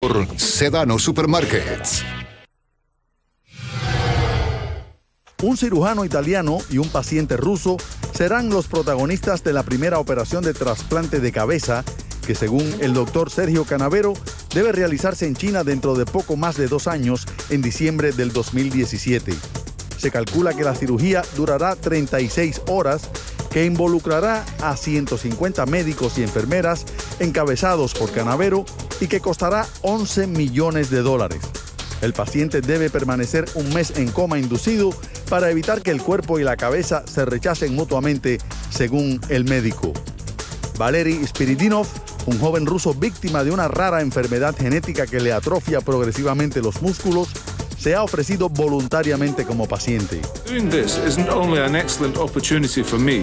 por Sedano Supermarkets. Un cirujano italiano y un paciente ruso serán los protagonistas de la primera operación de trasplante de cabeza que, según el doctor Sergio Canavero, debe realizarse en China dentro de poco más de 2 años, en diciembre del 2017. Se calcula que la cirugía durará 36 horas, que involucrará a 150 médicos y enfermeras encabezados por Canavero y que costará $11 millones. El paciente debe permanecer un mes en coma inducido para evitar que el cuerpo y la cabeza se rechacen mutuamente, según el médico. Valery Spiridonov, un joven ruso víctima de una rara enfermedad genética que le atrofia progresivamente los músculos, se ha ofrecido voluntariamente como paciente. Doing this isn't only an excellent opportunity for me,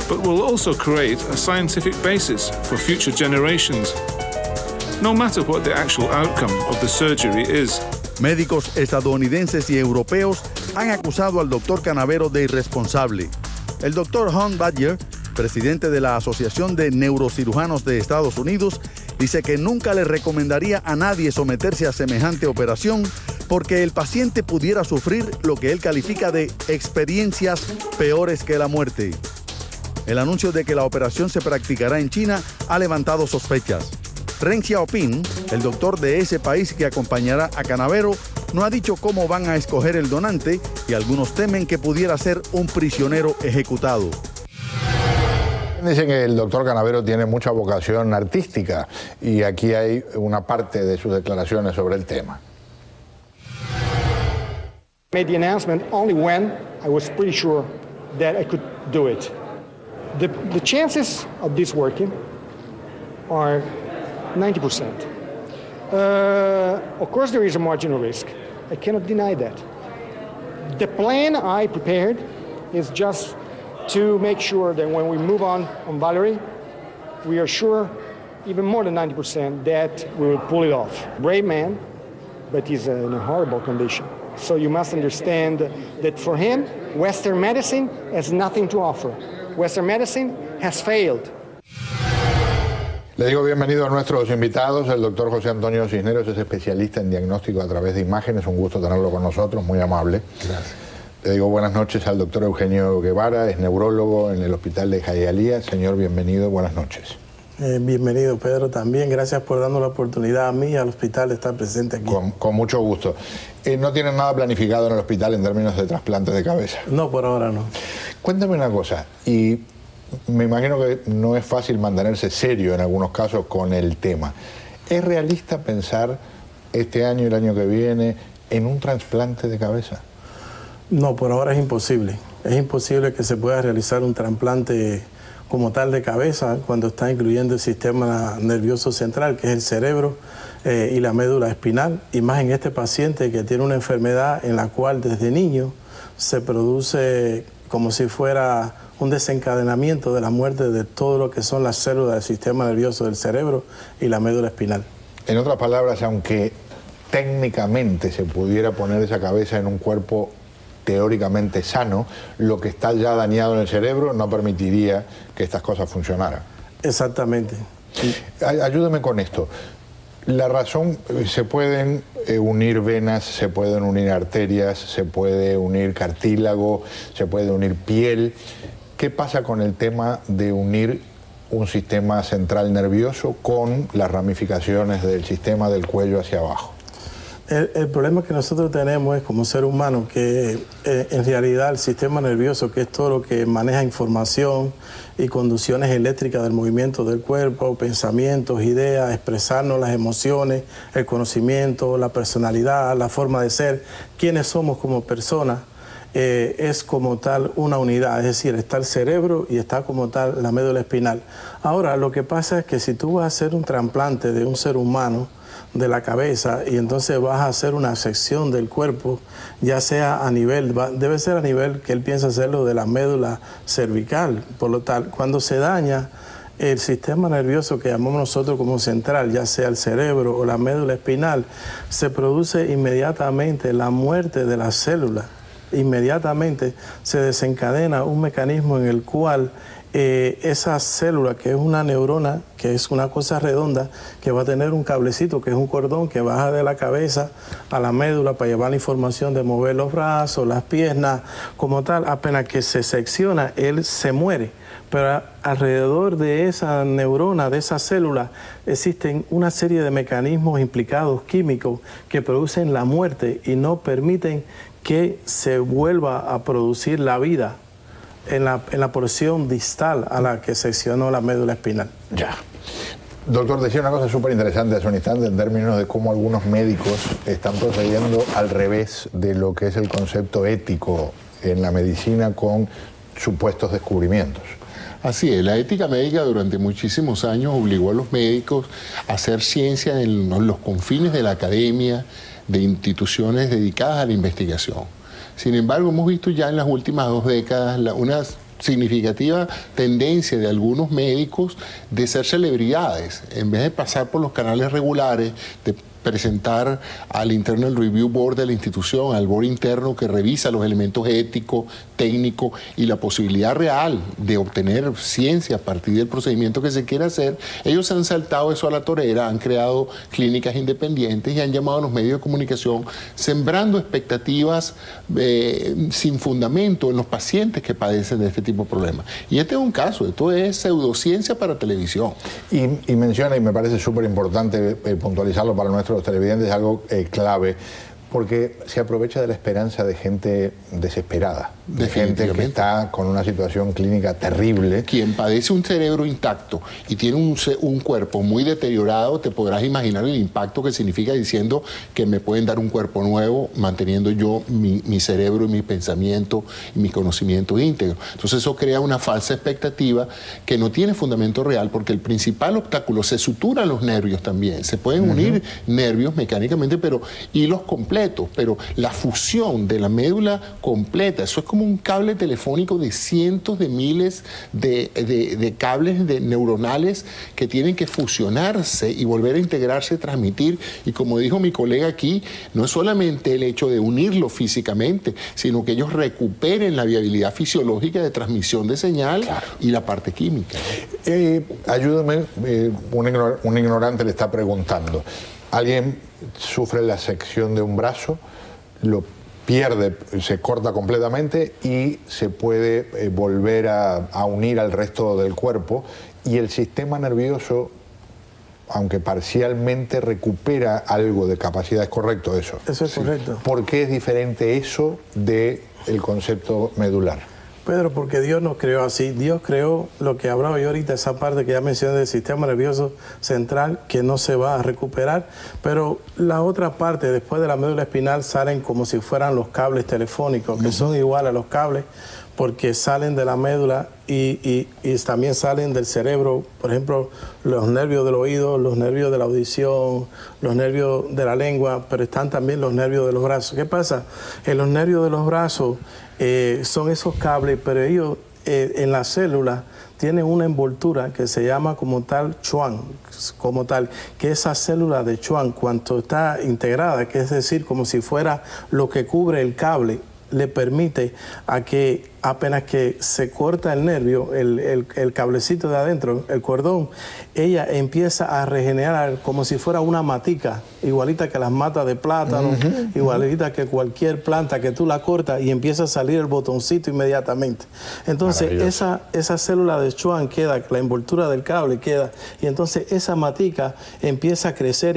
but will also create a scientific basis for future generations, no matter what the actual outcome of the surgery is. Médicos estadounidenses y europeos han acusado al doctor Canavero de irresponsable. El doctor Hans Badger, presidente de la Asociación de Neurocirujanos de Estados Unidos, dice que nunca le recomendaría a nadie someterse a semejante operación porque el paciente pudiera sufrir lo que él califica de experiencias peores que la muerte. El anuncio de que la operación se practicará en China ha levantado sospechas. Ren Xiaoping, el doctor de ese país que acompañará a Canavero, no ha dicho cómo van a escoger el donante y algunos temen que pudiera ser un prisionero ejecutado. Dicen que el doctor Canavero tiene mucha vocación artística y aquí hay una parte de sus declaraciones sobre el tema. Made the announcement only when I was pretty sure that I could do it. The chances of this working are 90%. Of course there is a marginal risk. I cannot deny that. The plan I prepared is just to make sure that when we move on Valerie, we are sure, even more than 90%, that we will pull it off. Brave man, but he's in a horrible condition. So you must understand that for him, Western medicine has nothing to offer. Western medicine has failed. Le digo bienvenido a nuestros invitados. El doctor José Antonio Cisneros es especialista en diagnóstico a través de imágenes. Un gusto tenerlo con nosotros, muy amable. Gracias. Le digo buenas noches al doctor Eugenio Guevara, es neurólogo en el hospital de Hialeah. Señor, bienvenido, buenas noches. Bienvenido, Pedro, también. Gracias por darnos la oportunidad a mí y al hospital de estar presente aquí. Con mucho gusto. ¿No tienen nada planificado en el hospital en términos de trasplantes de cabeza? No, por ahora no. Cuéntame una cosa, y me imagino que no es fácil mantenerse serio en algunos casos con el tema. ¿Es realista pensar este año y el año que viene en un trasplante de cabeza? No, por ahora es imposible. Es imposible que se pueda realizar un trasplante como tal de cabeza cuando está incluyendo el sistema nervioso central, que es el cerebro y la médula espinal, y más en este paciente que tiene una enfermedad en la cual desde niño se produce como si fuera un desencadenamiento de la muerte de todo lo que son las células del sistema nervioso del cerebro y la médula espinal. En otras palabras, aunque técnicamente se pudiera poner esa cabeza en un cuerpo teóricamente sano, lo que está ya dañado en el cerebro no permitiría que estas cosas funcionaran. Exactamente. Sí. Ayúdame con esto. La razón, se pueden unir venas, se pueden unir arterias, se puede unir cartílago, se puede unir piel. ¿Qué pasa con el tema de unir un sistema central nervioso con las ramificaciones del sistema del cuello hacia abajo? El problema que nosotros tenemos es como ser humano que en realidad el sistema nervioso, que es todo lo que maneja información y conducciones eléctricas del movimiento del cuerpo, pensamientos, ideas, expresarnos las emociones, el conocimiento, la personalidad, la forma de ser, quiénes somos como personas, es como tal una unidad, es decir, está el cerebro y está como tal la médula espinal. Ahora, lo que pasa es que si tú vas a hacer un trasplante de un ser humano, de la cabeza, y entonces vas a hacer una sección del cuerpo, ya sea a nivel, debe ser a nivel que él piensa hacerlo de la médula cervical. Por lo tal, cuando se daña el sistema nervioso que llamamos nosotros como central, ya sea el cerebro o la médula espinal, se produce inmediatamente la muerte de la célula. Inmediatamente se desencadena un mecanismo en el cual esa célula, que es una neurona, que es una cosa redonda, que va a tener un cablecito, que es un cordón que baja de la cabeza a la médula para llevar la información de mover los brazos, las piernas, como tal. Apenas que se secciona, él se muere. Pero alrededor de esa neurona, de esa célula, existen una serie de mecanismos implicados químicos que producen la muerte y no permiten que se vuelva a producir la vida en la porción distal a la que seccionó la médula espinal. Ya. Doctor, decía una cosa súper interesante hace un instante en términos de cómo algunos médicos están procediendo al revés de lo que es el concepto ético en la medicina con supuestos descubrimientos. Así es, la ética médica durante muchísimos años obligó a los médicos a hacer ciencia en los confines de la academia, de instituciones dedicadas a la investigación. Sin embargo, hemos visto ya en las últimas 2 décadas una significativa tendencia de algunos médicos de ser celebridades. En vez de pasar por los canales regulares, de presentar al Internal Review Board de la institución, al board interno que revisa los elementos éticos, técnicos y la posibilidad real de obtener ciencia a partir del procedimiento que se quiera hacer, ellos han saltado eso a la torera, han creado clínicas independientes y han llamado a los medios de comunicación sembrando expectativas sin fundamento en los pacientes que padecen de este tipo de problemas. Y este es un caso, esto es pseudociencia para televisión. Y menciona, y me parece súper importante puntualizarlo para nuestros televidentes, algo clave, porque se aprovecha de la esperanza de gente desesperada, de gente que está con una situación clínica terrible. Quien padece un cerebro intacto y tiene un cuerpo muy deteriorado, te podrás imaginar el impacto que significa diciendo que me pueden dar un cuerpo nuevo manteniendo yo mi cerebro y mi pensamiento y mis conocimientos íntegros. Entonces eso crea una falsa expectativa que no tiene fundamento real, porque el principal obstáculo, se suturan los nervios también, se pueden unir nervios mecánicamente, pero hilos completos. Pero la fusión de la médula completa, eso es como un cable telefónico de cientos de miles de cables neuronales que tienen que fusionarse y volver a integrarse, transmitir. Y como dijo mi colega aquí, no es solamente el hecho de unirlo físicamente, sino que ellos recuperen la viabilidad fisiológica de transmisión de señal, claro, y la parte química. Ayúdame, un ignorante le está preguntando. Alguien sufre la sección de un brazo, lo pierde, se corta completamente y se puede volver a unir al resto del cuerpo, y el sistema nervioso, aunque parcialmente, recupera algo de capacidad. ¿Es correcto eso? Eso es correcto. ¿Por qué es diferente eso del concepto medular? Pedro, porque Dios nos creó así. Dios creó lo que hablaba yo ahorita, esa parte que ya mencioné del sistema nervioso central, que no se va a recuperar, pero la otra parte, después de la médula espinal, salen como si fueran los cables telefónicos, que son igual a los cables, porque salen de la médula y también salen del cerebro. Por ejemplo, los nervios del oído, los nervios de la audición, los nervios de la lengua, pero están también los nervios de los brazos. ¿Qué pasa? En los nervios de los brazos son esos cables, pero ellos en la célula tienen una envoltura que se llama como tal Schwann, como tal, que esa célula de Schwann, cuando está integrada, que es decir, como si fuera lo que cubre el cable, le permite a que apenas que se corta el nervio, el cablecito de adentro, el cordón, ella empieza a regenerar como si fuera una matica, igualita que las matas de plátano, igualita que cualquier planta que tú la cortas y empieza a salir el botoncito inmediatamente. Entonces esa célula de Schwann queda, la envoltura del cable queda, y entonces esa matica empieza a crecer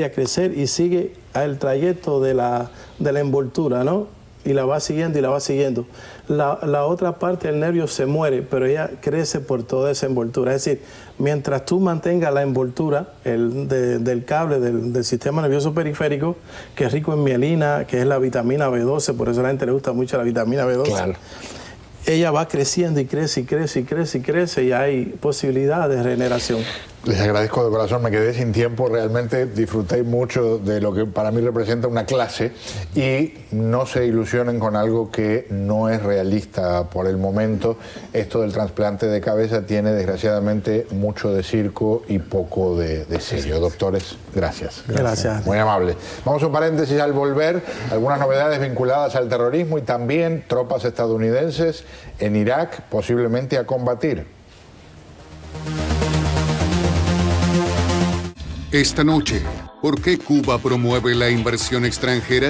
y sigue el trayecto de la envoltura, ¿no? Y la va siguiendo y la va siguiendo. La otra parte del nervio se muere, pero ella crece por toda esa envoltura. Es decir, mientras tú mantengas la envoltura del cable del sistema nervioso periférico, que es rico en mielina, que es la vitamina B12, por eso a la gente le gusta mucho la vitamina B12. Claro. Ella va creciendo y crece y crece y crece y crece, y hay posibilidad de regeneración. Les agradezco de corazón, me quedé sin tiempo, realmente disfruté mucho de lo que para mí representa una clase, y no se ilusionen con algo que no es realista por el momento. Esto del trasplante de cabeza tiene desgraciadamente mucho de circo y poco de serio. Doctores, gracias. Gracias. Muy amable. Vamos a un paréntesis al volver, algunas novedades vinculadas al terrorismo y también tropas estadounidenses en Irak, posiblemente a combatir. Esta noche, ¿por qué Cuba promueve la inversión extranjera?